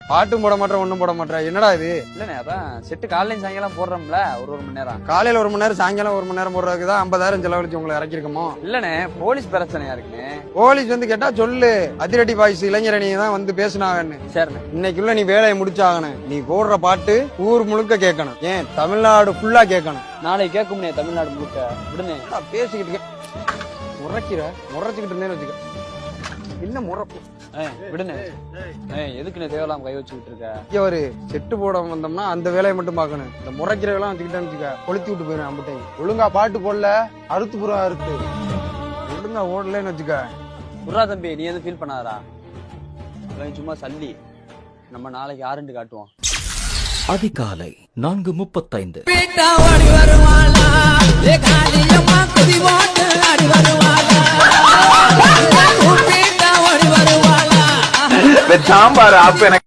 பாட்டும் போட மாட்டேன் ஒண்ணும் போட மாட்டேன் என்னடா இது? இல்லண்ணே அதான் செட்டு காலையும் சாயங்காலம் போடுறோம்ல ஒரு மணி நேரம். காலையில 1 மணி நேரம் சாயங்காலம் 1 மணி நேரம் போடுறதுக்கு தான் 50,000 செலவழிச்சு உங்களை இறக்கிருக்கோமோ? இல்லண்ணே போலீஸ் பிரச்சனையா இருக்குண்ணே. போலீஸ் வந்து கேட்டா சொல்லு, அதிரடி பாய்ஸ் இளைஞரணி தான் வந்து பேசினாங்கன்னு. சரிண்ணே. இன்னைக்குள்ள நீ வேலையை முடிச்சாகணும். நீ போடுற பாட்டு ஊர் முழுக்க கேட்கணும், ஏன் தமிழ்நாடு ஃபுல்லா கேட்கணும். நாளைக்கு கேட்கும்னே தமிழ்நாடு முழுக்க. விடுனே பேசிக்கிட்டு முறைச்சுக்கிட்டு இருந்தேன்னு வச்சுக்க. என்ன முறைப்பு விடுனே. எதுக்குண்ணே தேவையில்லாம கை வச்சுக்கிட்டு இருக்க? இங்க ஒரு செட்டு போட வந்தோம்னா அந்த வேலையை மட்டும் பார்க்கணும். இந்த முறைக்கிற வேலை வச்சுக்கிட்டேன்னு வச்சுக்க, கொளுத்தி விட்டு போயிடும் அம்பட்டை. ஒழுங்கா பாட்டு போடல அறுத்து புறம் அறுத்து ஒழுங்கா ஓடலன்னு வச்சுக்க. புறா தம்பி நீ எதுவும் ஃபீல் பண்ணாதா, சும்மா சல்லி. நம்ம நாளைக்கு யாருன்னு காட்டுவோம். அதிகாலை 4:35. சாம்பார் ஆப் எனக்கு